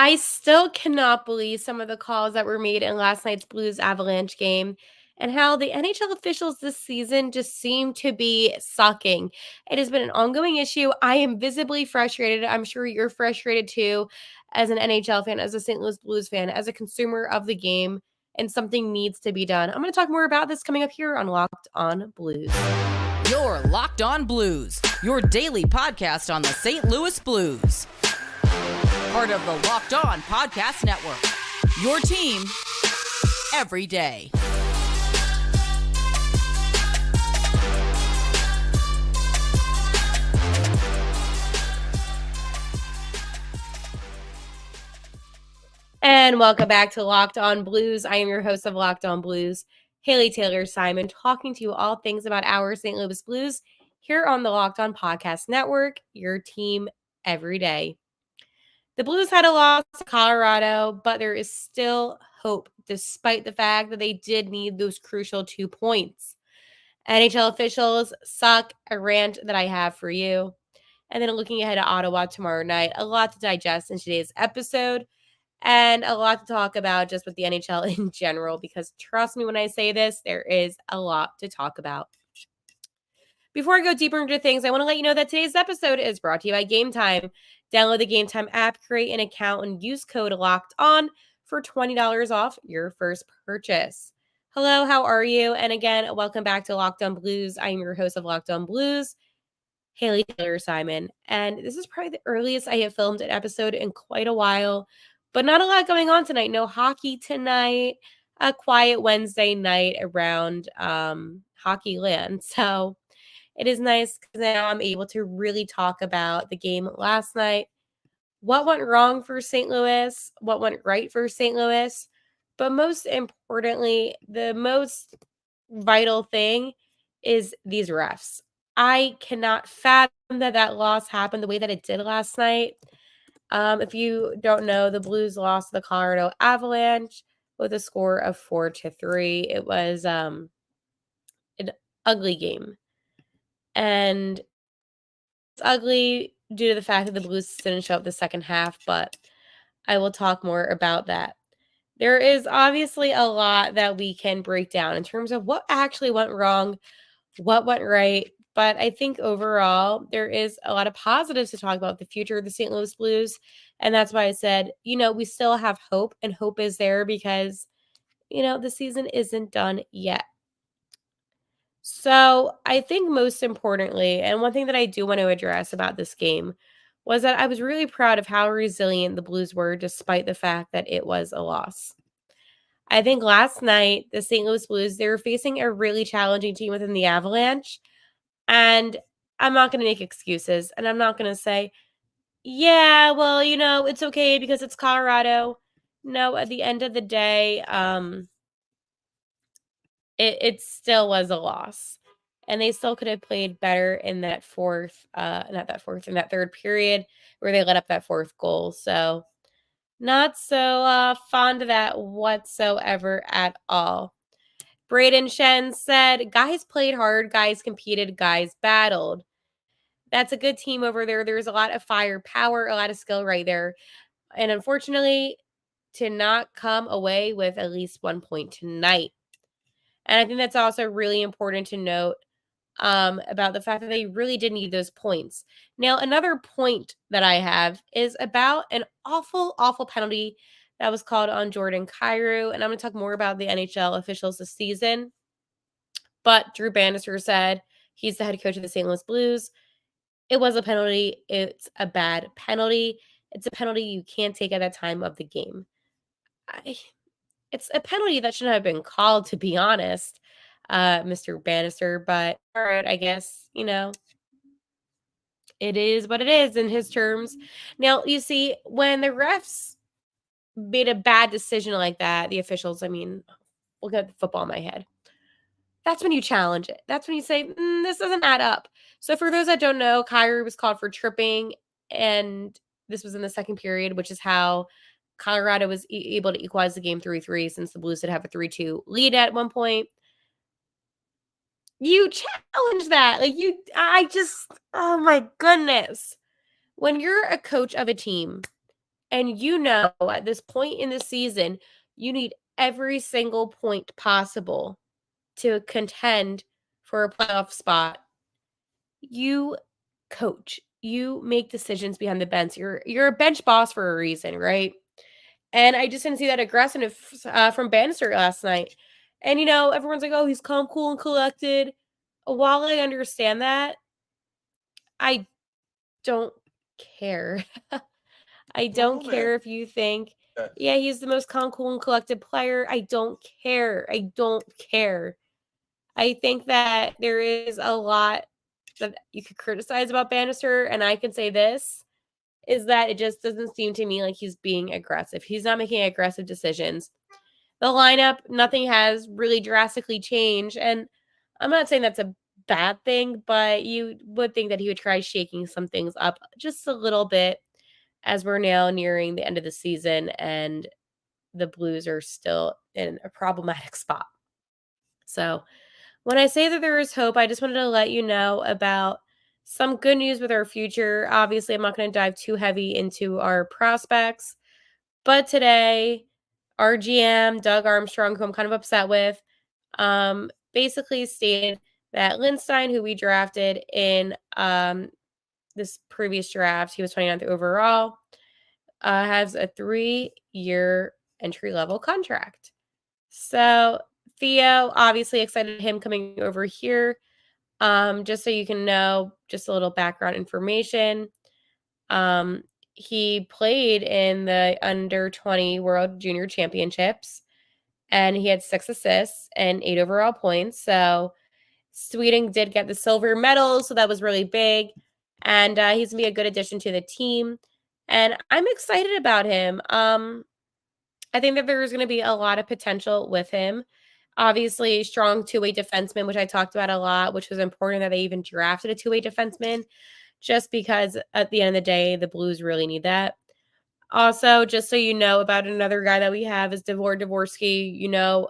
I still cannot believe some of the calls that were made in last night's Blues Avalanche game and how the NHL officials this season just seem to be sucking. It has been an ongoing issue. I am visibly frustrated. I'm sure you're frustrated too, as an NHL fan, as a St. Louis Blues fan, as a consumer of the game, and something needs to be done. I'm going to talk more about this coming up here on Locked On Blues. You're Locked On Blues, your daily podcast on the St. Louis Blues. Part of the Locked On Podcast Network, your team every day. And welcome back to Locked On Blues. I am your host of Locked On Blues, Haley Taylor Simon, talking to you all things about our St. Louis Blues here on the Locked On Podcast Network, your team every day. The Blues had a loss to Colorado, but there is still hope, despite the fact that they did need those crucial 2 points. NHL officials suck, a rant that I have for you. And then looking ahead to Ottawa tomorrow night, a lot to digest in today's episode. And a lot to talk about just with the NHL in general, because trust me when I say this, there is a lot to talk about. Before I go deeper into things, I want to let you know that today's episode is brought to you by Game Time. Download the Game Time app, create an account, and use code LOCKEDON for $20 off your first purchase. Hello, how are you? And again, welcome back to Locked On Blues. I am your host of Locked On Blues, Haley Taylor Simon. And this is probably the earliest I have filmed an episode in quite a while, but not a lot going on tonight. No hockey tonight, a quiet Wednesday night around hockey land. So it is nice because now I'm able to really talk about the game last night, what went wrong for St. Louis, what went right for St. Louis, but most importantly, the most vital thing is these refs. I cannot fathom that loss happened the way that it did last night. If you don't know, the Blues lost to the Colorado Avalanche with a score of 4-3. It was an ugly game. And it's ugly due to the fact that the Blues didn't show up the second half, but I will talk more about that. There is obviously a lot that we can break down in terms of what actually went wrong, what went right, but I think overall there is a lot of positives to talk about the future of the St. Louis Blues, and that's why I said, we still have hope, and hope is there because, the season isn't done yet. So I think most importantly, and one thing that I do want to address about this game was that I was really proud of how resilient the Blues were despite the fact that it was a loss. I think last night, the St. Louis Blues, they were facing a really challenging team within the Avalanche. And I'm not going to make excuses. And I'm not going to say, yeah, well, it's okay because it's Colorado. No, at the end of the day, it still was a loss. And they still could have played better in that in that third period where they let up that fourth goal. So not so fond of that whatsoever at all. Braden Shen said, guys played hard, guys competed, guys battled. That's a good team over there. There's a lot of firepower, a lot of skill right there. And unfortunately, to not come away with at least 1 point tonight. And I think that's also really important to note about the fact that they really did need those points. Now, another point that I have is about an awful, awful penalty that was called on Jordan Kyrou. And I'm going to talk more about the NHL officials this season. But Drew Bannister said, he's the head coach of the St. Louis Blues, it was a penalty. It's a bad penalty. It's a penalty you can't take at that time of the game. It's a penalty that shouldn't have been called, to be honest, Mr. Bannister. But all right, I guess, it is what it is in his terms. Now, you see, when the refs made a bad decision like that, the officials, we'll get the football in my head. That's when you challenge it. That's when you say, this doesn't add up. So for those that don't know, Kyrou was called for tripping, and this was in the second period, which is how Colorado was able to equalize the game 3-3 since the Blues did have a 3-2 lead at one point. You challenge that. Oh my goodness. When you're a coach of a team And at this point in the season, you need every single point possible to contend for a playoff spot. You coach. You make decisions behind the bench. You're a bench boss for a reason, right? And I just didn't see that aggressiveness from Bannister last night. And everyone's like, "Oh, he's calm, cool, and collected." While I understand that, I don't care. I don't care if you think, yeah, he's the most calm, cool, and collected player. I don't care. I don't care. I think that there is a lot that you could criticize about Bannister, and I can say this, is that it just doesn't seem to me like he's being aggressive. He's not making aggressive decisions. The lineup, nothing has really drastically changed, and I'm not saying that's a bad thing, but you would think that he would try shaking some things up just a little bit as we're now nearing the end of the season and the Blues are still in a problematic spot. So, when I say that there is hope, I just wanted to let you know about some good news with our future. Obviously, I'm not going to dive too heavy into our prospects, but today, our GM, Doug Armstrong, who I'm kind of upset with, basically stated that Lindstein, who we drafted in this previous draft, he was 29th overall, has a 3-year entry-level contract. So Theo, obviously excited him coming over here. Just so you can know, just a little background information. He played in the under 20 World Junior Championships and he had 6 assists and 8 overall points. So Sweden did get the silver medal, so that was really big. And he's going to be a good addition to the team. And I'm excited about him. I think that there's going to be a lot of potential with him. Obviously, strong two-way defenseman, which I talked about a lot, which was important that they even drafted a two-way defenseman, just because at the end of the day, the Blues really need that. Also, just so you know about another guy that we have is Dvorsky,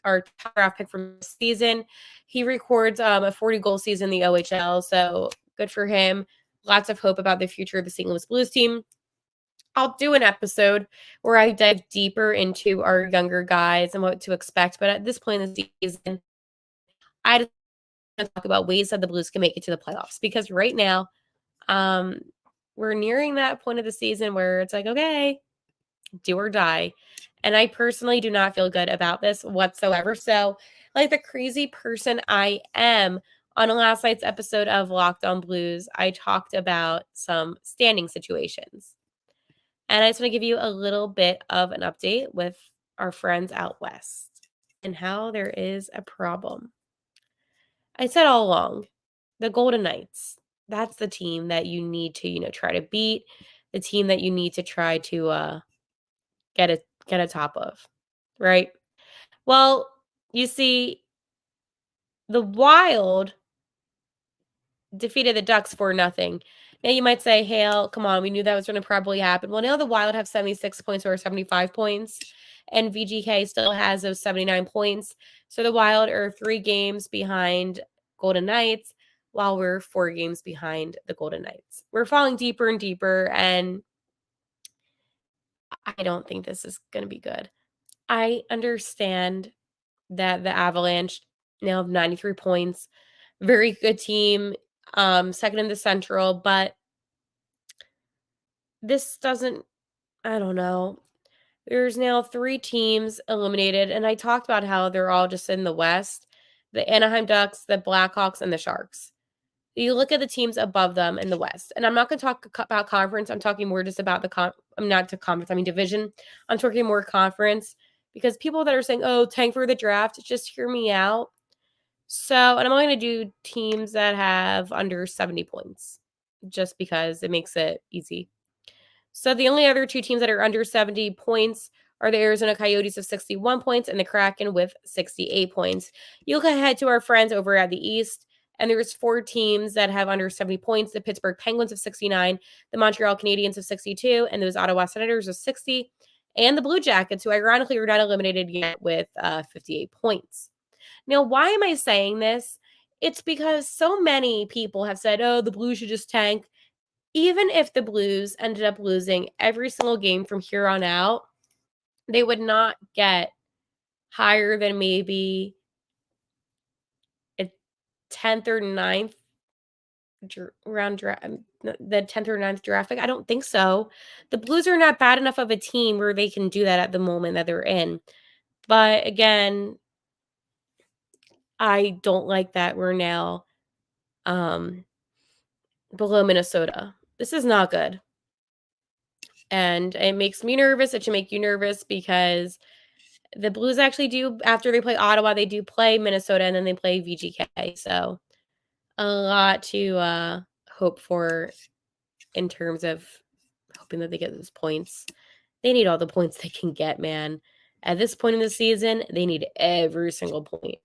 our top draft pick from the season. He records a 40-goal season in the OHL, so good for him. Lots of hope about the future of the St. Louis Blues team. I'll do an episode where I dive deeper into our younger guys and what to expect. But at this point in the season, I just want to talk about ways that the Blues can make it to the playoffs. Because right now, we're nearing that point of the season where it's like, okay, do or die. And I personally do not feel good about this whatsoever. So, like the crazy person I am, on last night's episode of Locked On Blues, I talked about some standing situations. And I just want to give you a little bit of an update with our friends out west and how there is a problem. I said all along, the Golden Knights, that's the team that you need to, try to beat, the team that you need to try to get a top of, right? Well, you see, the Wild defeated the Ducks for nothing. Now you might say, Hale, come on, we knew that was going to probably happen. Well, now the Wild have 76 points or 75 points, and VGK still has those 79 points. So the Wild are 3 games behind Golden Knights, while we're 4 games behind the Golden Knights. We're falling deeper and deeper, and I don't think this is going to be good. I understand that the Avalanche now have 93 points. Very good team, second in the Central, but this doesn't, I don't know. There's now 3 teams eliminated, and I talked about how they're all just in the West, the Anaheim Ducks, the Blackhawks, and the Sharks. You look at the teams above them in the West, and I'm not going to talk about conference. I'm talking more just about division. I'm talking more conference because people that are saying, oh, tank for the draft, just hear me out. So, and I'm only going to do teams that have under 70 points just because it makes it easy. So the only other 2 teams that are under 70 points are the Arizona Coyotes of 61 points and the Kraken with 68 points. You look ahead to our friends over at the East, and there's 4 teams that have under 70 points. The Pittsburgh Penguins of 69, the Montreal Canadiens of 62, and those Ottawa Senators of 60, and the Blue Jackets, who ironically are not eliminated yet with 58 points. Now, why am I saying this? It's because so many people have said, oh, the Blues should just tank. even if the Blues ended up losing every single game from here on out, they would not get higher than maybe a 10th or 9th round draft, the 10th or 9th draft pick. I don't think so. The Blues are not bad enough of a team where they can do that at the moment that they're in. But again, I don't like that we're now below Minnesota. This is not good. And it makes me nervous. It should make you nervous because the Blues actually do, after they play Ottawa, they do play Minnesota and then they play VGK. So a lot to hope for in terms of hoping that they get those points. They need all the points they can get, man. At this point in the season, they need every single point.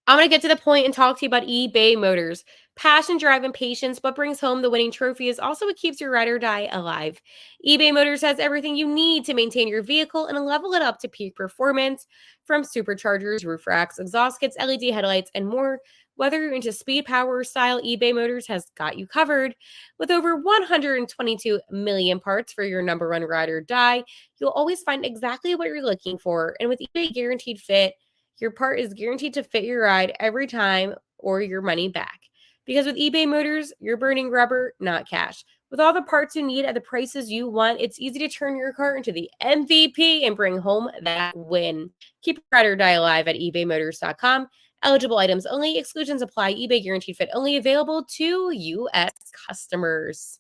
I'm going to get to the point and talk to you about eBay Motors. Passion, drive, and patience, what brings home the winning trophy is also what keeps your ride or die alive. eBay Motors has everything you need to maintain your vehicle and level it up to peak performance, from superchargers, roof racks, exhaust kits, LED headlights, and more. Whether you're into speed, power, or style, eBay Motors has got you covered. With over 122 million parts for your number one ride or die, you'll always find exactly what you're looking for. And with eBay Guaranteed Fit, your part is guaranteed to fit your ride every time or your money back. Because with eBay Motors, you're burning rubber, not cash. With all the parts you need at the prices you want, it's easy to turn your car into the MVP and bring home that win. Keep your ride or die alive at ebaymotors.com. Eligible items only. Exclusions apply. eBay Guaranteed Fit only available to U.S. customers.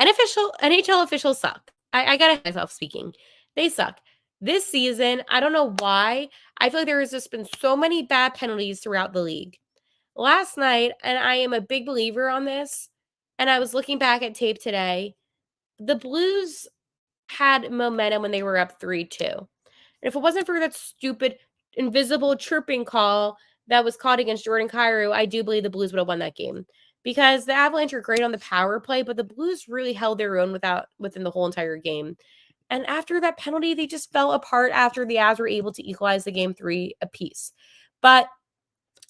NHL officials suck. I gotta myself speaking. They suck. This season, I don't know why. I feel like there has just been so many bad penalties throughout the league. Last night, and I am a big believer on this, and I was looking back at tape today, the Blues had momentum when they were up 3-2. And if it wasn't for that stupid invisible chirping call that was caught against Jordan Kyrou, I do believe the Blues would have won that game. Because the Avalanche are great on the power play, but the Blues really held their own within the whole entire game. And after that penalty, they just fell apart after the Avs were able to equalize the game 3 apiece. But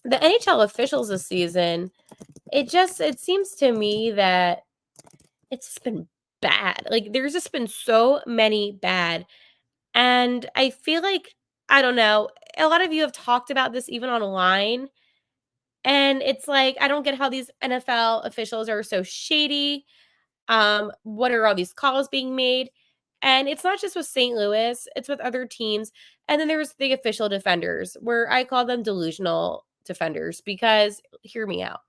the NHL officials this season, it seems to me that it's just been bad. Like, there's just been so many bad. And I feel like, I don't know, a lot of you have talked about this even online. And it's like, I don't get how these NFL officials are so shady. What are all these calls being made? And it's not just with St. Louis, it's with other teams. And then there's the official defenders, where I call them delusional defenders, because hear me out.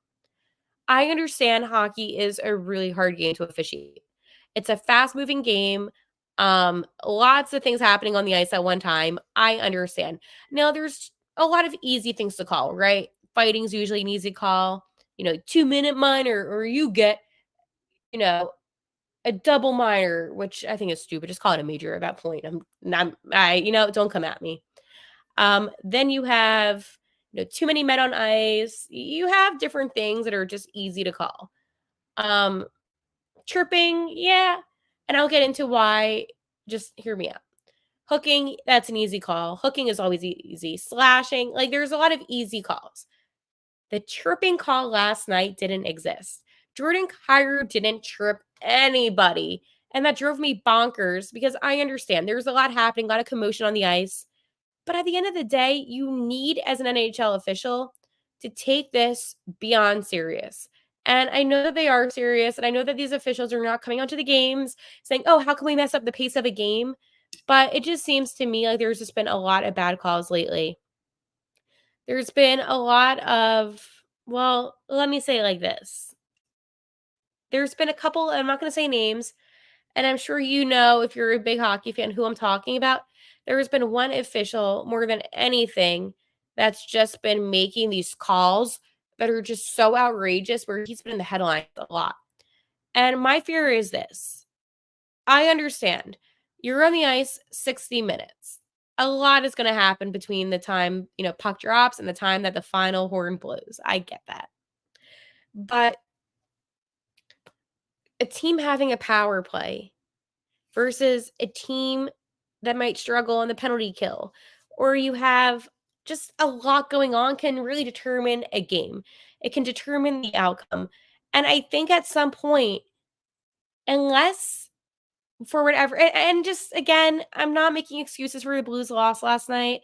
I understand hockey is a really hard game to officiate. It's a fast-moving game. Lots of things happening on the ice at one time. I understand. Now, there's a lot of easy things to call, right? Fighting's usually an easy call. 2-minute minor, or you get, a double minor, which I think is stupid. Just call it a major at that point. Don't come at me. Then you have, too many men on ice. You have different things that are just easy to call. Chirping, yeah. And I'll get into why. Just hear me out. Hooking, that's an easy call. Hooking is always easy. Slashing, like, there's a lot of easy calls. The chirping call last night didn't exist. Jordan Kyrou didn't chirp anybody. And that drove me bonkers, because I understand there's a lot happening, a lot of commotion on the ice. But at the end of the day, you need, as an NHL official, to take this beyond serious. And I know that they are serious. And I know that these officials are not coming onto the games saying, oh, how can we mess up the pace of a game? But it just seems to me like there's just been a lot of bad calls lately. There's been a lot of, well, let me say it like this. There's been a couple, I'm not going to say names, and I'm sure you know, if you're a big hockey fan, who I'm talking about. There has been one official more than anything that's just been making these calls that are just so outrageous, where he's been in the headlines a lot. And my fear is this. I understand. You're on the ice 60 minutes. A lot is going to happen between the time, puck drops and the time that the final horn blows. I get that. But a team having a power play versus a team that might struggle on the penalty kill, or you have just a lot going on can really determine a game. It can determine the outcome. And I think at some point, unless for whatever, and just again, I'm not making excuses for the Blues loss last night.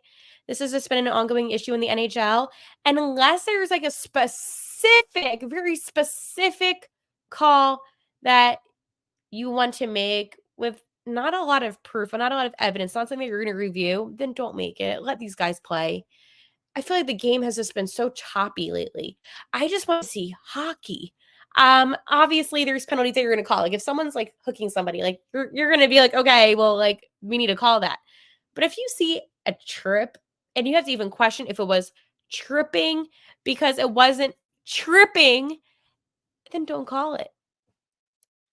This has just been an ongoing issue in the NHL. And unless there's like a specific, very specific call that you want to make with not a lot of proof, not a lot of evidence, not something that you're going to review, then don't make it. Let these guys play. I feel like the game has just been so choppy lately. I just want to see hockey. Obviously there's penalties that you're going to call. Like if someone's like hooking somebody, like you're going to be like, okay, well, like we need to call that. But if you see a trip and you have to even question if it was tripping because it wasn't tripping, then don't call it.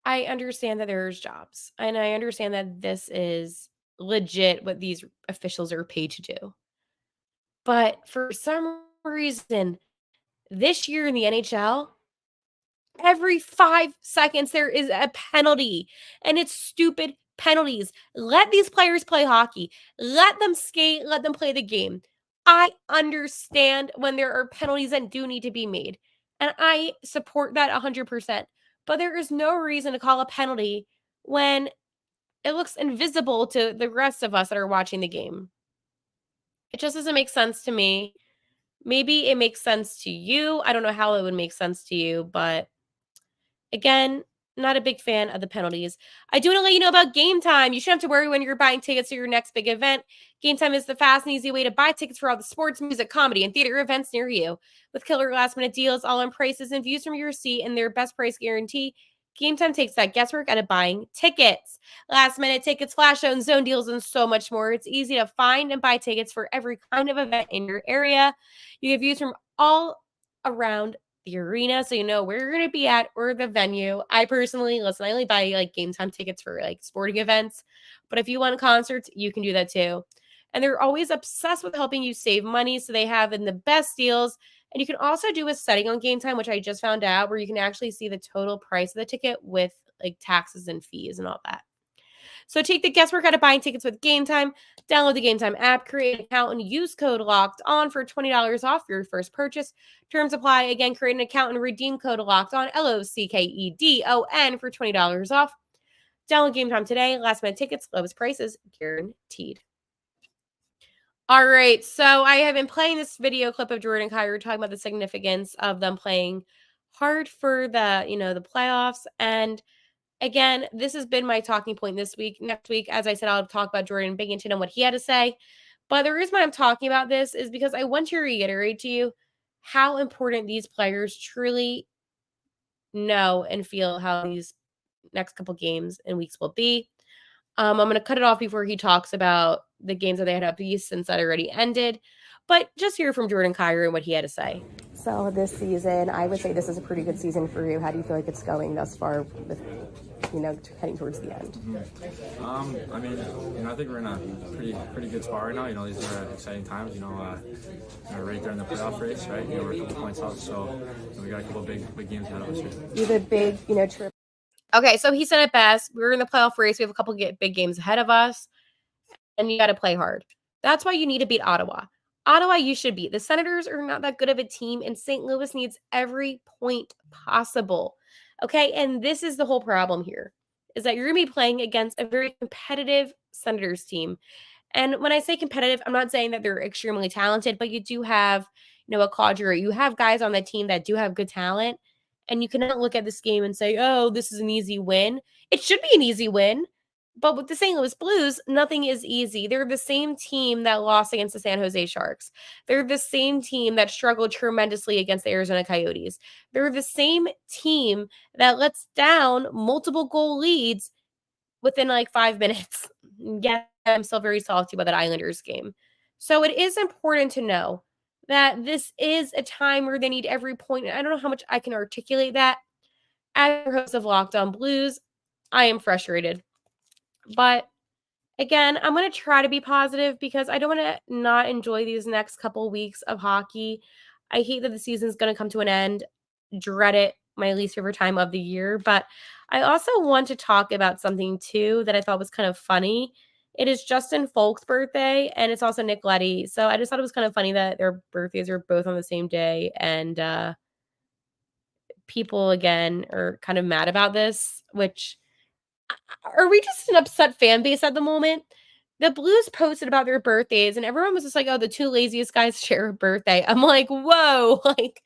I understand that there's jobs and I understand that this is legit what these officials are paid to do. But for some reason, this year in the NHL, every 5 seconds there is a penalty, and it's stupid penalties. Let these players play hockey. Let them skate, let them play the game. I understand when there are penalties that do need to be made, and I support that 100%. But there is no reason to call a penalty when it looks invisible to the rest of us that are watching the game. It just doesn't make sense to me. Maybe it makes sense to you. I don't know how it would make sense to you, but again, not a big fan of the penalties. I do want to let you know about Game Time. You shouldn't have to worry when you're buying tickets to your next big event. Game Time is the fast and easy way to buy tickets for all the sports, music, comedy, and theater events near you. With killer last-minute deals, all-in prices, and views from your seat, and their best price guarantee, Game Time takes that guesswork out of buying tickets. Last-minute tickets, flash zones, zone deals, and so much more. It's easy to find and buy tickets for every kind of event in your area. You get views from all around the arena, so you know where you're going to be at or the venue. I personally, listen, I only buy like Game Time tickets for like sporting events, but if you want concerts, you can do that too. And they're always obsessed with helping you save money, so they have in the best deals. And you can also do a setting on Game Time, which I just found out, where you can actually see the total price of the ticket with like taxes and fees and all that. So take the guesswork out of buying tickets with Game Time. Download the Game Time app, create an account, and use code LOCKED ON for $20 off your first purchase. Terms apply. Again, create an account and redeem code LOCKED ON, LOCKEDON, for $20 off. Download Game Time today. Last minute tickets, lowest prices guaranteed. All right, so I have been playing this video clip of Jordan and Kyrou talking about the significance of them playing hard for the playoffs. And again, this has been my talking point this week. Next week, as I said, I'll talk about Jordan Binghamton and what he had to say. But the reason why I'm talking about this is because I want to reiterate to you how important these players truly know and feel how these next couple games and weeks will be. I'm going to cut it off before he talks about the games that they had up east since that already ended. But just hear from Jordan Kyrou and what he had to say. So this season, I would say this is a pretty good season for you. How do you feel like it's going thus far with, heading towards the end? I mean, I think we're in a pretty good spot right now. These are exciting times. We're right there in the playoff race, right? We're a couple points out, so we got a couple big games ahead of us here. You have a big, trip. Okay, so he said it best. We're in the playoff race. We have a couple big games ahead of us, and you got to play hard. That's why you need to beat Ottawa. Ottawa, you should beat. The Senators are not that good of a team, and St. Louis needs every point possible. Okay, and this is the whole problem here, is that you're going to be playing against a very competitive Senators team. And when I say competitive, I'm not saying that they're extremely talented, but you do have, a Kyrou. You have guys on the team that do have good talent, and you cannot look at this game and say, oh, this is an easy win. It should be an easy win. But with the St. Louis Blues, nothing is easy. They're the same team that lost against the San Jose Sharks. They're the same team that struggled tremendously against the Arizona Coyotes. They're the same team that lets down multiple goal leads within like 5 minutes. Yeah, I'm still very salty about that Islanders game. So it is important to know that this is a time where they need every point. I don't know how much I can articulate that. As your host of Locked On Blues, I am frustrated. But again, I'm going to try to be positive because I don't want to not enjoy these next couple weeks of hockey. I hate that the season is going to come to an end. Dread it, my least favorite time of the year. But I also want to talk about something too that I thought was kind of funny It is Justin Folk's birthday, and it's also Nick Leddy. So I just thought it was kind of funny that their birthdays are both on the same day, and people, again, are kind of mad about this, which are we just an upset fan base at the moment? The Blues posted about their birthdays, and everyone was just like, "Oh, the two laziest guys share a birthday." I'm like, "Whoa!" Like,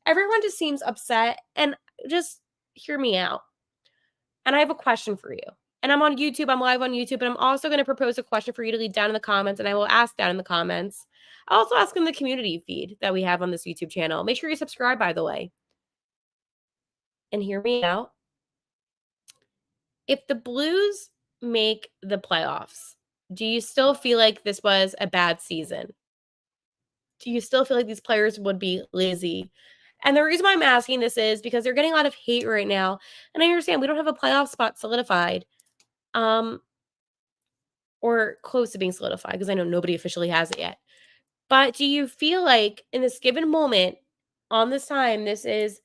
everyone just seems upset, and just hear me out. And I have a question for you. And I'm on YouTube. I'm live on YouTube, and I'm also going to propose a question for you to leave down in the comments, and I will ask down in the comments. I'll also ask in the community feed that we have on this YouTube channel. Make sure you subscribe, by the way. And hear me out. If the Blues make the playoffs, do you still feel like this was a bad season? Do you still feel like these players would be lazy? And the reason why I'm asking this is because they're getting a lot of hate right now. And I understand we don't have a playoff spot solidified. Or close to being solidified, because I know nobody officially has it yet. But do you feel like in this given moment, on this time, this is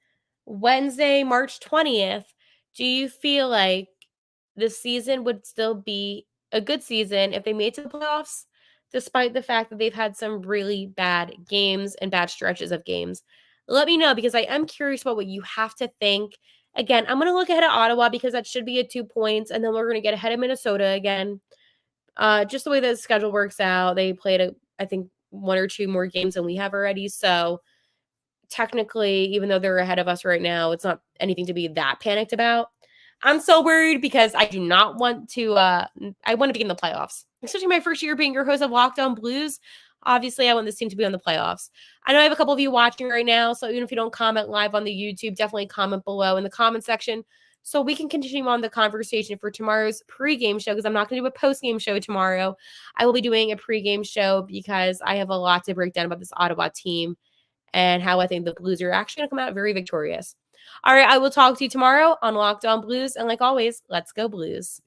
Wednesday, March 20th, do you feel like the season would still be a good season if they made it to the playoffs, despite the fact that they've had some really bad games and bad stretches of games? Let me know, because I am curious about what you have to think. Again, I'm going to look ahead at Ottawa because that should be at 2 points, and then we're going to get ahead of Minnesota again. Just the way the schedule works out, they played, I think, 1 or 2 more games than we have already. So technically, even though they're ahead of us right now, it's not anything to be that panicked about. I'm so worried because I do not want to, I want to be in the playoffs, especially my first year being your host of Locked On Blues. Obviously, I want this team to be on the playoffs. I know I have a couple of you watching right now, so even if you don't comment live on the YouTube, definitely comment below in the comment section so we can continue on the conversation for tomorrow's pregame show, because I'm not going to do a postgame show tomorrow. I will be doing a pregame show because I have a lot to break down about this Ottawa team and how I think the Blues are actually going to come out very victorious. All right, I will talk to you tomorrow on Locked On Blues, and like always, let's go Blues.